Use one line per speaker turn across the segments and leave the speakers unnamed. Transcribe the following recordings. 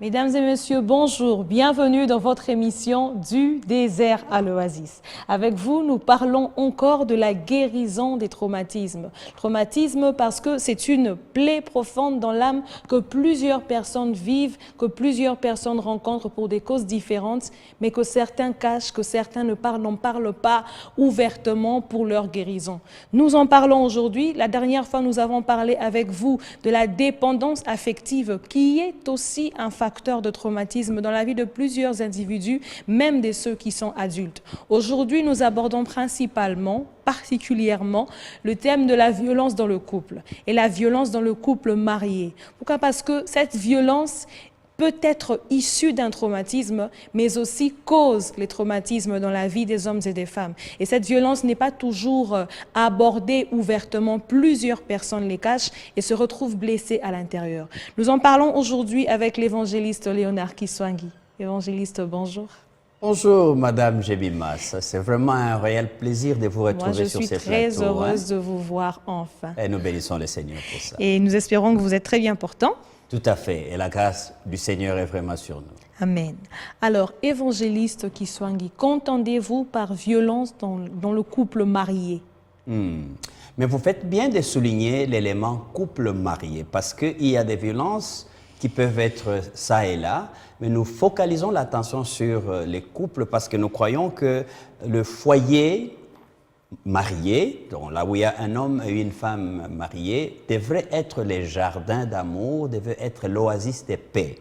Mesdames et messieurs, bonjour, bienvenue dans votre émission Du désert à l'oasis. Avec vous, nous parlons encore de la guérison des traumatismes. Traumatisme parce que c'est une plaie profonde dans l'âme que plusieurs personnes vivent, que plusieurs personnes rencontrent pour des causes différentes, mais que certains cachent, que certains n'en parlent pas ouvertement pour leur guérison. Nous en parlons aujourd'hui. La dernière fois, nous avons parlé avec vous de la dépendance affective qui est aussi un facteur de traumatisme dans la vie de plusieurs individus, même de ceux qui sont adultes. Aujourd'hui, nous abordons particulièrement, le thème de la violence dans le couple et la violence dans le couple marié. Pourquoi? Parce que cette violence peut être issue d'un traumatisme, mais aussi cause les traumatismes dans la vie des hommes et des femmes. Et cette violence n'est pas toujours abordée ouvertement. Plusieurs personnes les cachent et se retrouvent blessées à l'intérieur. Nous en parlons aujourd'hui avec l'évangéliste Léonard Kiswangi. Évangéliste, bonjour.
Bonjour, Madame Jebimas. C'est vraiment un réel plaisir de vous retrouver sur ces plateaux.
Je suis très heureuse de vous voir enfin.
Et nous bénissons le Seigneur pour ça.
Et nous espérons que vous êtes très bien portant.
Tout à fait. Et la grâce du Seigneur est vraiment sur nous.
Amen. Alors, évangéliste Kiswangi, qu'entendez-vous par violence dans le couple marié?
Mais vous faites bien de souligner l'élément couple marié, parce qu'il y a des violences qui peuvent être ça et là, mais nous focalisons l'attention sur les couples parce que nous croyons que le foyer marié, donc là où il y a un homme et une femme mariés, devrait être les jardins d'amour, devrait être l'oasis de paix.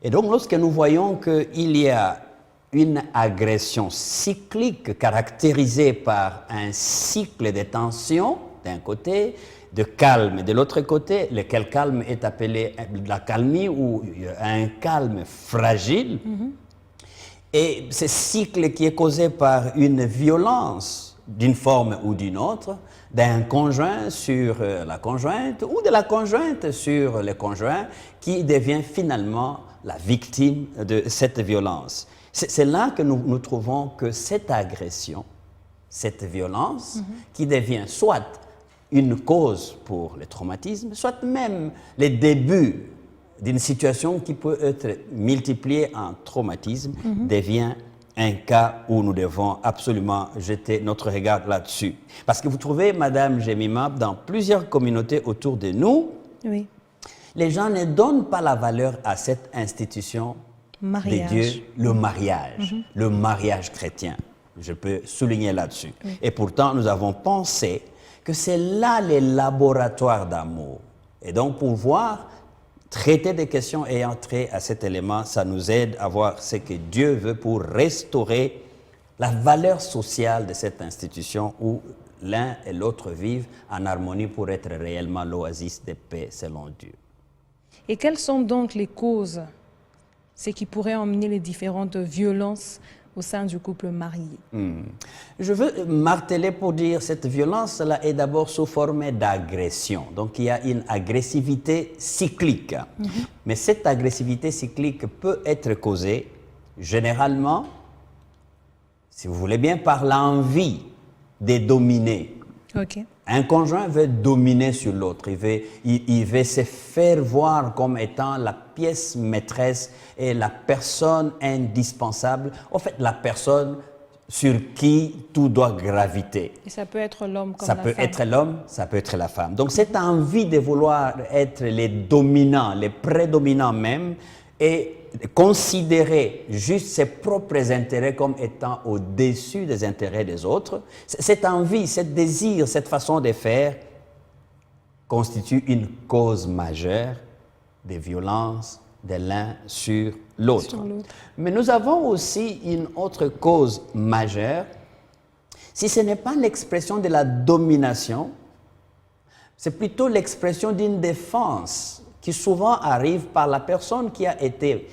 Et donc, lorsque nous voyons qu'il y a une agression cyclique caractérisée par un cycle de tension d'un côté, de calme de l'autre côté, lequel calme est appelé la calmie ou un calme fragile, et ce cycle qui est causé par une violence d'une forme ou d'une autre, d'un conjoint sur la conjointe ou de la conjointe sur le conjoint qui devient finalement la victime de cette violence. C'est là que nous trouvons que cette agression, cette violence, qui devient soit une cause pour le traumatisme, soit même le début d'une situation qui peut être multipliée en traumatisme, devient un cas où nous devons absolument jeter notre regard là-dessus. Parce que vous trouvez, Madame Jemima, dans plusieurs communautés autour de nous,
oui,
les gens ne donnent pas la valeur à cette institution de Dieu, le mariage chrétien. Je peux souligner là-dessus. Oui. Et pourtant, nous avons pensé que c'est là les laboratoires d'amour. Et donc, pour voir traiter des questions ayant trait à cet élément, ça nous aide à voir ce que Dieu veut pour restaurer la valeur sociale de cette institution où l'un et l'autre vivent en harmonie pour être réellement l'oasis de paix selon Dieu.
Et quelles sont donc les causes, ce qui pourrait emmener les différentes violences au sein du couple marié?
Je veux marteler pour dire que cette violence-là est d'abord sous forme d'agression. Donc, il y a une agressivité cyclique. Mais cette agressivité cyclique peut être causée, généralement, si vous voulez bien, par l'envie de dominer.
Okay.
Un conjoint veut dominer sur l'autre, il veut se faire voir comme étant la pièce maîtresse et la personne indispensable, en fait la personne sur qui tout doit graviter.
Et ça peut être l'homme comme la femme.
Ça peut être l'homme, ça peut être la femme. Donc cette envie de vouloir être les dominants, les prédominants même, et considérer juste ses propres intérêts comme étant au-dessus des intérêts des autres, cette envie, ce désir, cette façon de faire constitue une cause majeure de violence de l'un sur l'autre. Mais nous avons aussi une autre cause majeure. Si ce n'est pas l'expression de la domination, c'est plutôt l'expression d'une défense qui souvent arrive par la personne qui a été,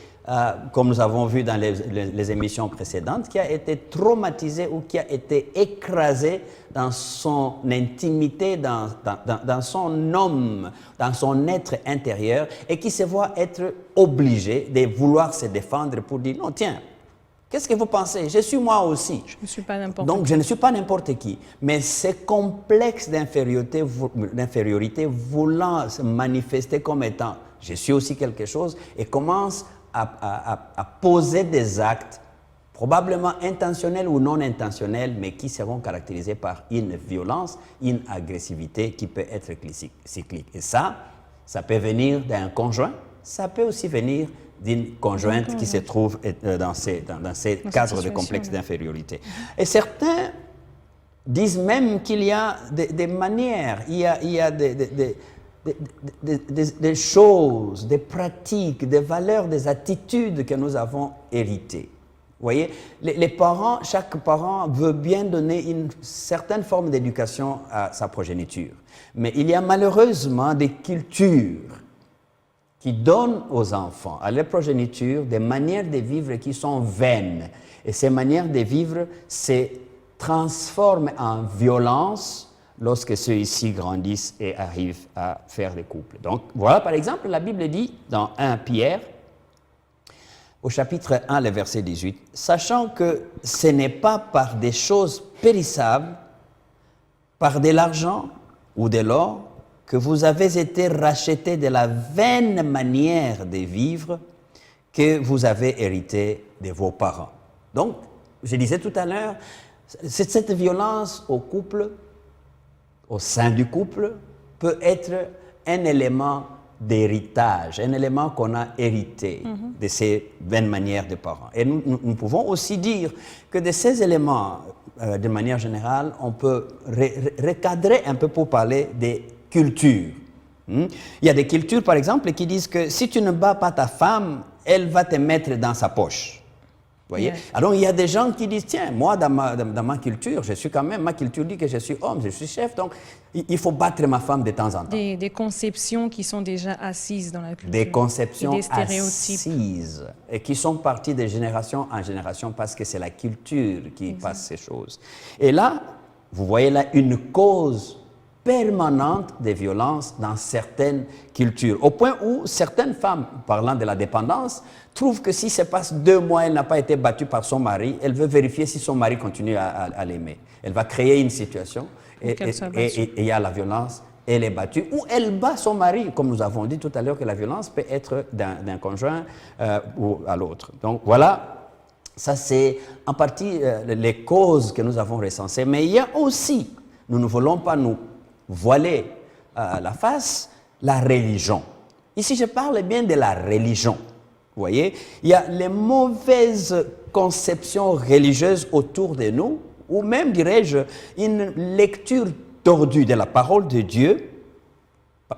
comme nous avons vu dans les émissions précédentes, qui a été traumatisée ou qui a été écrasée dans son intimité, dans son homme, dans son être intérieur, et qui se voit être obligée de vouloir se défendre pour dire « Non, tiens, qu'est-ce que vous pensez? Je suis moi aussi. »
Je ne suis pas n'importe qui.
Donc, je ne suis pas n'importe qui. Mais ce complexe d'infériorité voulant se manifester comme étant je suis aussi quelque chose, et commence à poser des actes probablement intentionnels ou non intentionnels, mais qui seront caractérisés par une violence, une agressivité qui peut être cyclique. Et ça peut venir d'un conjoint, ça peut aussi venir d'une conjointe qui se trouve dans ces cadres de complexe d'infériorité. Et certains disent même qu'il y a des manières, il y a des choses, des pratiques, des valeurs, des attitudes que nous avons héritées. Vous voyez, les parents, chaque parent veut bien donner une certaine forme d'éducation à sa progéniture. Mais il y a malheureusement des cultures qui donnent aux enfants, à leur progéniture, des manières de vivre qui sont vaines. Et ces manières de vivre se transforment en violence lorsque ceux-ci grandissent et arrivent à faire des couples. Donc voilà, par exemple, la Bible dit dans 1 Pierre, au chapitre 1, le verset 18, « Sachant que ce n'est pas par des choses périssables, par de l'argent ou de l'or, que vous avez été rachetés de la vaine manière de vivre que vous avez hérité de vos parents. » Donc, je disais tout à l'heure, cette violence au couple, au sein du couple, peut être un élément d'héritage, un élément qu'on a hérité de ces vaines manières de parents. Et nous pouvons aussi dire que de ces éléments, de manière générale, on peut recadrer un peu pour parler des cultures. Il y a des cultures, par exemple, qui disent que si tu ne bats pas ta femme, elle va te mettre dans sa poche. Vous voyez? Yes. Alors, il y a des gens qui disent, tiens, moi, dans ma culture, je suis quand même, ma culture dit que je suis homme, je suis chef, donc il faut battre ma femme de temps en temps.
Des conceptions qui sont déjà assises dans la culture.
Des conceptions
des stéréotypes.
Assises et qui sont parties de génération en génération parce que c'est la culture qui passe ces choses. Et là, vous voyez là une cause permanente des violences dans certaines cultures, au point où certaines femmes, parlant de la dépendance, trouvent que si se passe 2 mois, elle n'a pas été battue par son mari, elle veut vérifier si son mari continue à l'aimer. Elle va créer une situation et il y a la violence, elle est battue, ou elle bat son mari, comme nous avons dit tout à l'heure que la violence peut être d'un conjoint ou à l'autre. Donc voilà, ça c'est en partie les causes que nous avons recensées, mais il y a aussi, nous ne voulons pas nous voiler la face, la religion. Ici, je parle bien de la religion. Vous voyez, il y a les mauvaises conceptions religieuses autour de nous, ou même, dirais-je, une lecture tordue de la parole de Dieu,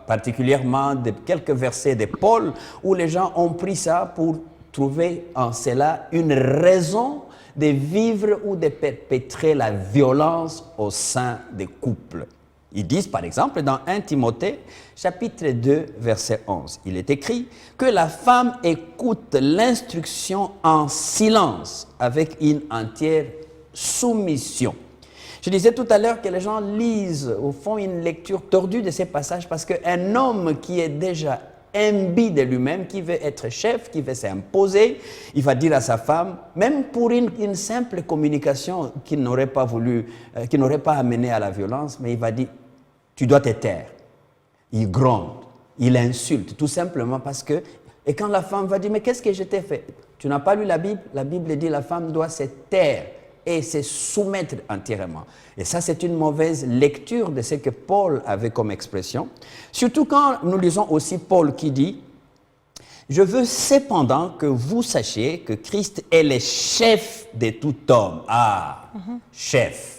particulièrement de quelques versets de Paul, où les gens ont pris ça pour trouver en cela une raison de vivre ou de perpétrer la violence au sein des couples. Ils disent, par exemple, dans 1 Timothée, chapitre 2, verset 11, il est écrit que la femme écoute l'instruction en silence, avec une entière soumission. Je disais tout à l'heure que les gens lisent, ou font une lecture tordue de ces passages, parce qu'un homme qui est déjà imbu de lui-même, qui veut être chef, qui veut s'imposer, il va dire à sa femme, même pour une simple communication qu'il n'aurait pas voulu, qui n'aurait pas amené à la violence, mais il va dire, tu dois te taire. Il gronde, il insulte, tout simplement parce que... Et quand la femme va dire, mais qu'est-ce que je t'ai fait? Tu n'as pas lu la Bible dit la femme doit se taire et se soumettre entièrement. Et ça, c'est une mauvaise lecture de ce que Paul avait comme expression. Surtout quand nous lisons aussi Paul qui dit, je veux cependant que vous sachiez que Christ est le chef de tout homme. Ah, chef.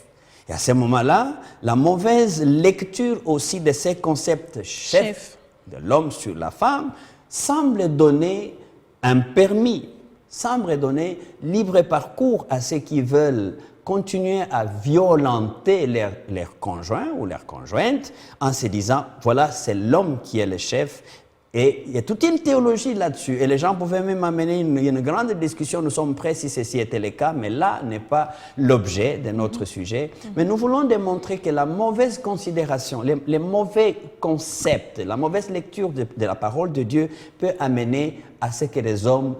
Et à ce moment-là, la mauvaise lecture aussi de ces concepts chef de l'homme sur la femme semble donner un permis, semble donner libre parcours à ceux qui veulent continuer à violenter leur conjoint ou leur conjointe en se disant, voilà, c'est l'homme qui est le chef. Et il y a toute une théologie là-dessus. Et les gens pouvaient même amener une grande discussion. Nous sommes prêts si ceci était le cas, mais là n'est pas l'objet de notre sujet. Mais nous voulons démontrer que la mauvaise considération, les mauvais concepts, la mauvaise lecture de la parole de Dieu peut amener à ce que les hommes,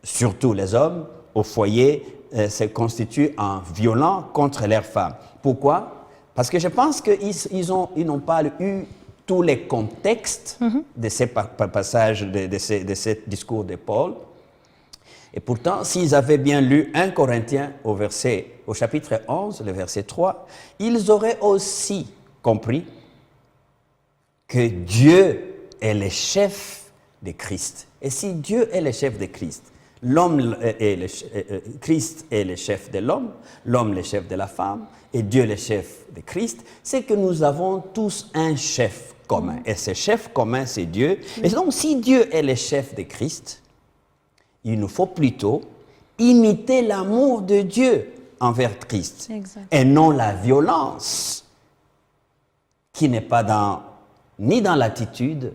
surtout les hommes, au foyer, se constituent en violents contre leurs femmes. Pourquoi? Parce que je pense qu'ils n'ont pas eu tous les contextes de ces passages, de ces discours de Paul. Et pourtant, s'ils avaient bien lu 1 Corinthiens au chapitre 11, le verset 3, ils auraient aussi compris que Dieu est le chef de Christ. Et si Dieu est le chef de Christ, Christ est le chef de l'homme le chef de la femme, et Dieu le chef de Christ, c'est que nous avons tous un chef commun. Et ce chef commun, c'est Dieu. Et donc, si Dieu est le chef de Christ, il nous faut plutôt imiter l'amour de Dieu envers Christ.
Exact.
Et non la violence, qui n'est pas ni dans l'attitude,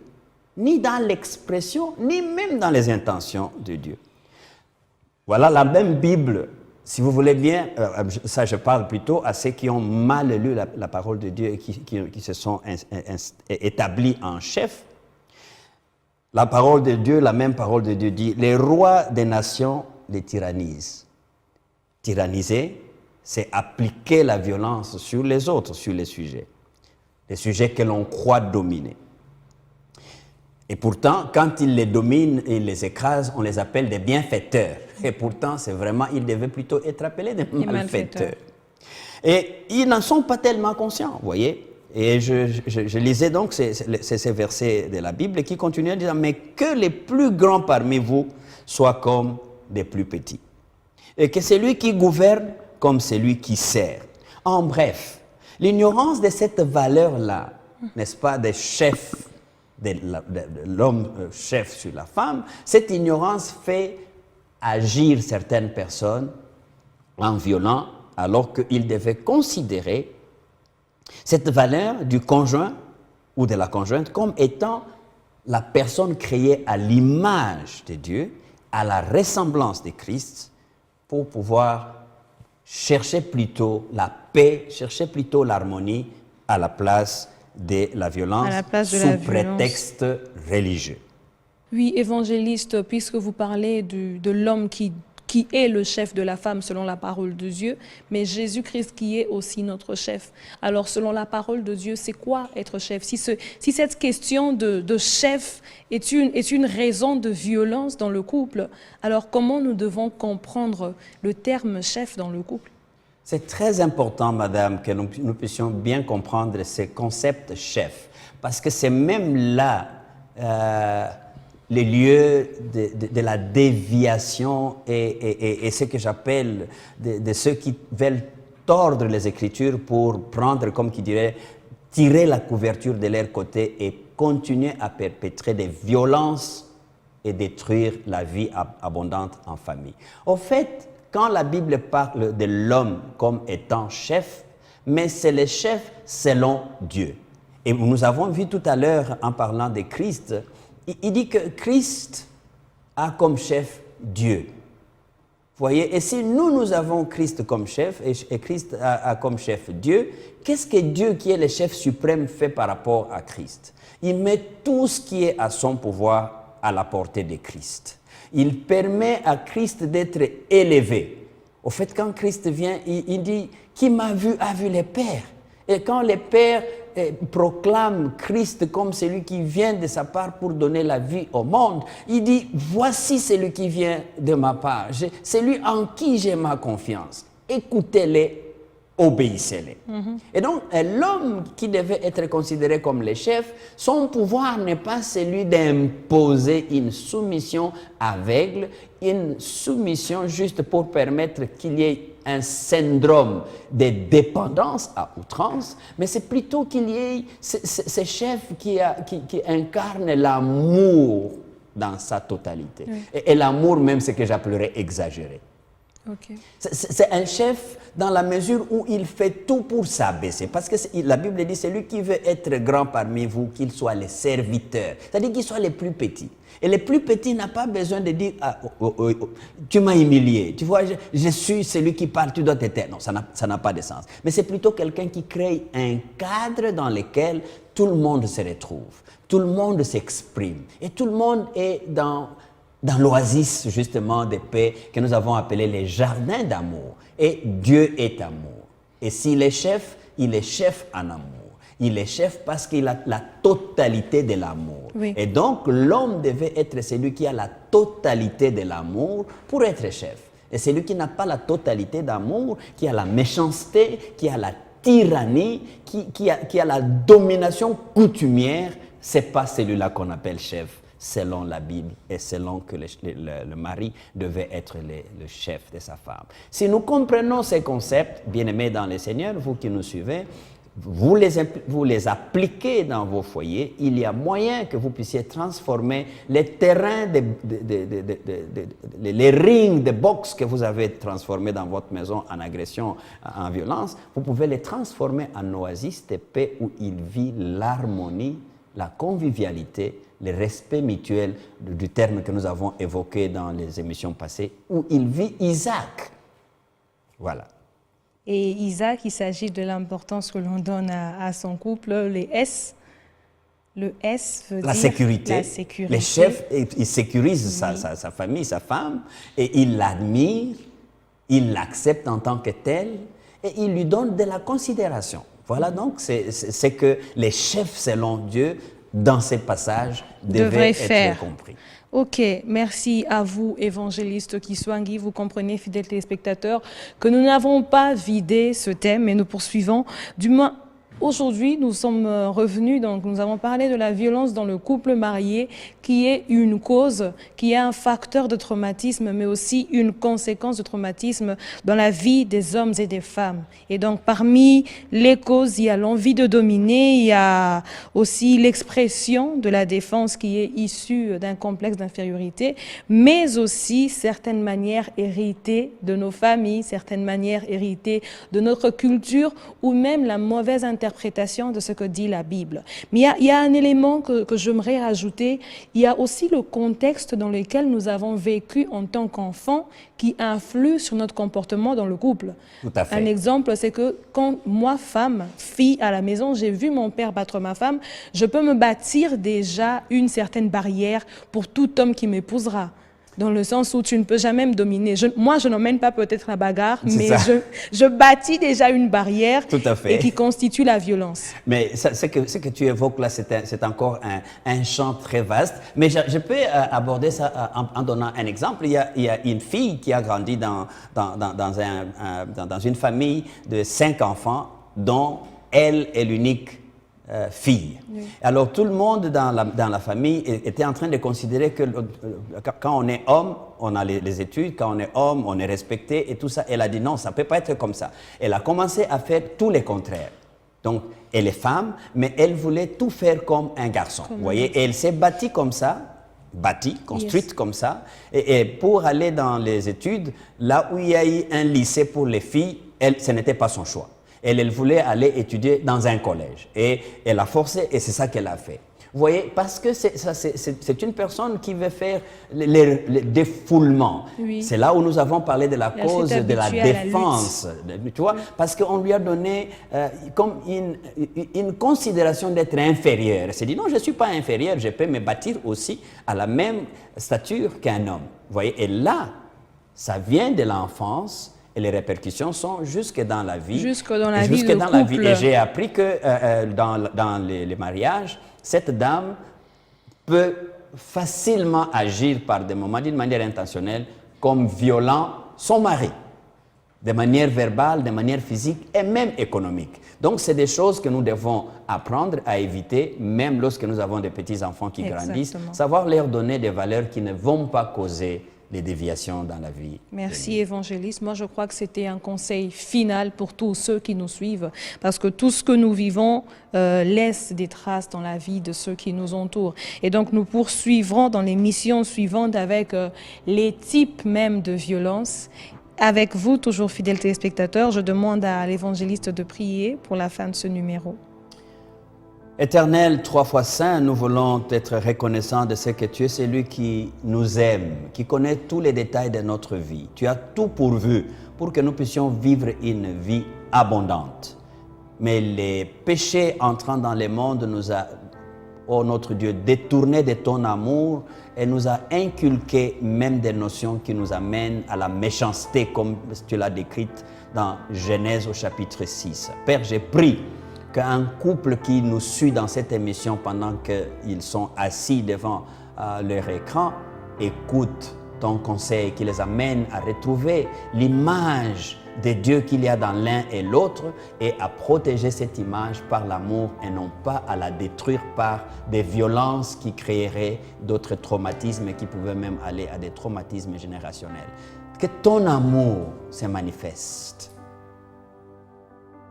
ni dans l'expression, ni même dans les intentions de Dieu. Voilà la même Bible, si vous voulez bien, ça je parle plutôt à ceux qui ont mal lu la parole de Dieu et qui se sont établis en chef. La parole de Dieu, la même parole de Dieu dit, les rois des nations les tyrannisent. Tyranniser, c'est appliquer la violence sur les autres, sur les sujets que l'on croit dominer. Et pourtant, quand ils les dominent et les écrasent, on les appelle des bienfaiteurs. Et pourtant, c'est vraiment, ils devaient plutôt être appelés des malfaiteurs. Et ils n'en sont pas tellement conscients, vous voyez. Et je lisais donc ces versets de la Bible qui continuent en disant « Mais que les plus grands parmi vous soient comme des plus petits. Et que celui qui gouverne comme celui qui sert. » En bref, l'ignorance de cette valeur-là, n'est-ce pas, des chefs, de l'homme chef sur la femme, cette ignorance fait agir certaines personnes en violent alors qu'ils devaient considérer cette valeur du conjoint ou de la conjointe comme étant la personne créée à l'image de Dieu, à la ressemblance de Christ, pour pouvoir chercher plutôt la paix, chercher plutôt l'harmonie à la place de la violence sous prétexte religieux.
Oui, évangéliste, puisque vous parlez de l'homme qui est le chef de la femme selon la parole de Dieu, mais Jésus-Christ qui est aussi notre chef. Alors, selon la parole de Dieu, c'est quoi être chef? Si cette question de chef est une raison de violence dans le couple, alors comment nous devons comprendre le terme chef dans le couple?
C'est très important, madame, que nous puissions bien comprendre ce concept chef, parce que c'est même là les lieux de la déviation et ce que j'appelle de ceux qui veulent tordre les Écritures pour prendre, comme qui dirait, tirer la couverture de leur côté et continuer à perpétrer des violences et détruire la vie abondante en famille. Au fait, quand la Bible parle de l'homme comme étant chef, mais c'est le chef selon Dieu. Et nous avons vu tout à l'heure, en parlant de Christ, il dit que Christ a comme chef Dieu. Vous voyez, et si nous avons Christ comme chef, et Christ a comme chef Dieu, qu'est-ce que Dieu, qui est le chef suprême, fait par rapport à Christ? Il met tout ce qui est à son pouvoir à la portée de Christ. Il permet à Christ d'être élevé. Au fait, quand Christ vient, il dit « Qui m'a vu a vu les pères ». Et quand les pères proclament Christ comme celui qui vient de sa part pour donner la vie au monde, il dit « Voici celui qui vient de ma part, celui en qui j'ai ma confiance. Écoutez-les, obéissez-les. Et donc, l'homme qui devait être considéré comme le chef, son pouvoir n'est pas celui d'imposer une soumission aveugle, une soumission juste pour permettre qu'il y ait un syndrome de dépendance à outrance, mais c'est plutôt qu'il y ait ce chef qui incarne l'amour dans sa totalité. Oui. Et l'amour même, c'est que j'appellerais exagéré.
Okay.
C'est un chef dans la mesure où il fait tout pour s'abaisser. Parce que la Bible dit, celui qui veut être grand parmi vous, qu'il soit le serviteur. C'est-à-dire qu'il soit le plus petit. Et le plus petit n'a pas besoin de dire tu m'as humilié, tu vois, je suis celui qui parle, tu dois te taire. Non, ça n'a pas de sens. Mais c'est plutôt quelqu'un qui crée un cadre dans lequel tout le monde se retrouve, tout le monde s'exprime et tout le monde est dans l'oasis justement de paix que nous avons appelé les jardins d'amour. Et Dieu est amour. Et s'il est chef, il est chef en amour. Il est chef parce qu'il a la totalité de l'amour.
Oui.
Et donc, l'homme devait être celui qui a la totalité de l'amour pour être chef. Et celui qui n'a pas la totalité d'amour, qui a la méchanceté, qui a la tyrannie, qui a la domination coutumière, ce n'est pas celui-là qu'on appelle chef, selon la Bible et selon que le mari devait être le chef de sa femme. Si nous comprenons ces concepts, bien-aimés dans le Seigneur, vous qui nous suivez, vous les appliquez dans vos foyers, il y a moyen que vous puissiez transformer les terrains, les rings de boxe que vous avez transformés dans votre maison en agression, en violence, vous pouvez les transformer en oasis de paix où il vit l'harmonie, la convivialité, le respect mutuel du terme que nous avons évoqué dans les émissions passées, où il vit Isaac. Voilà.
Et Isaac, il s'agit de l'importance que l'on donne à son couple, les S. Le S veut
la
dire
sécurité.
La sécurité.
Les chefs, ils sécurisent sa famille, sa femme, et ils l'admirent, ils l'acceptent en tant que tel, et ils lui donnent de la considération. Voilà donc, c'est que les chefs selon Dieu, dans ces passages, devaient être compris.
Ok, merci à vous, évangéliste Kiswangi. Vous comprenez, fidèles téléspectateurs, que nous n'avons pas vidé ce thème, mais nous poursuivons. Du moins, aujourd'hui, nous sommes revenus, donc nous avons parlé de la violence dans le couple marié, qui est une cause, qui est un facteur de traumatisme, mais aussi une conséquence de traumatisme dans la vie des hommes et des femmes. Et donc, parmi les causes, il y a l'envie de dominer, il y a aussi l'expression de la défense qui est issue d'un complexe d'infériorité, mais aussi certaines manières héritées de nos familles, certaines manières héritées de notre culture, ou même la mauvaise interprétation de ce que dit la Bible. Mais il y a un élément que j'aimerais rajouter. Il y a aussi le contexte dans lequel nous avons vécu en tant qu'enfants qui influe sur notre comportement dans le couple.
Tout à fait.
Un exemple, c'est que quand moi, fille à la maison, j'ai vu mon père battre ma femme, je peux me bâtir déjà une certaine barrière pour tout homme qui m'épousera. Dans le sens où tu ne peux jamais me dominer. Moi, je n'emmène pas peut-être la bagarre, mais je bâtis déjà une barrière et qui constitue la violence.
Mais ce que tu évoques là, c'est encore un champ très vaste. Mais je peux aborder ça en donnant un exemple. Il y a une fille qui a grandi dans une famille de 5 enfants, dont elle est l'unique fille. Oui. Alors tout le monde dans la famille était en train de considérer que quand on est homme, on a les études, quand on est homme, on est respecté et tout ça. Elle a dit non, ça ne peut pas être comme ça. Elle a commencé à faire tout le contraire. Donc elle est femme, mais elle voulait tout faire comme un garçon. Vous voyez, et elle s'est bâtie comme ça, construite comme ça. Et pour aller dans les études, là où il y a eu un lycée pour les filles, ce n'était pas son choix. Elle voulait aller étudier dans un collège. Et elle a forcé, et c'est ça qu'elle a fait. Vous voyez, parce que c'est une personne qui veut faire les défoulements. Oui. C'est là où nous avons parlé de la cause de la défense. Tu vois, parce qu'on lui a donné comme une considération d'être inférieur. Elle s'est dit, non, je ne suis pas inférieur, je peux me bâtir aussi à la même stature qu'un homme. Vous voyez, et là, ça vient de l'enfance. Et les répercussions sont jusque dans la vie.
Jusque dans la vie de couple.
Et j'ai appris que dans les mariages, cette dame peut facilement agir par des moments, d'une manière intentionnelle, comme violant son mari. De manière verbale, de manière physique et même économique. Donc, c'est des choses que nous devons apprendre à éviter, même lorsque nous avons des petits-enfants qui grandissent. Savoir leur donner des valeurs qui ne vont pas causer les déviations dans la vie.
Merci, évangéliste. Moi, je crois que c'était un conseil final pour tous ceux qui nous suivent, parce que tout ce que nous vivons laisse des traces dans la vie de ceux qui nous entourent. Et donc, nous poursuivrons dans les missions suivantes avec les types même de violence. Avec vous, toujours fidèles téléspectateurs, je demande à l'évangéliste de prier pour la fin de ce numéro.
Éternel, 3 fois saint, nous voulons être reconnaissants de ce que tu es celui qui nous aime, qui connaît tous les détails de notre vie. Tu as tout pourvu pour que nous puissions vivre une vie abondante. Mais les péchés entrant dans le monde nous a, oh notre Dieu, détournés de ton amour et nous a inculqué même des notions qui nous amènent à la méchanceté, comme tu l'as décrite dans Genèse au chapitre 6. Père, j'ai pris qu'un couple qui nous suit dans cette émission pendant qu'ils sont assis devant leur écran écoute ton conseil qui les amène à retrouver l'image de Dieu qu'il y a dans l'un et l'autre et à protéger cette image par l'amour et non pas à la détruire par des violences qui créeraient d'autres traumatismes et qui pouvaient même aller à des traumatismes générationnels. Que ton amour se manifeste.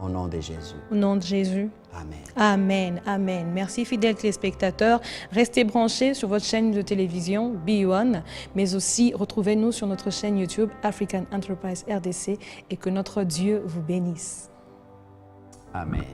Au nom de Jésus.
Au nom de Jésus.
Amen.
Amen, amen. Merci fidèles téléspectateurs. Restez branchés sur votre chaîne de télévision B1, mais aussi retrouvez-nous sur notre chaîne YouTube African Enterprise RDC et que notre Dieu vous bénisse.
Amen.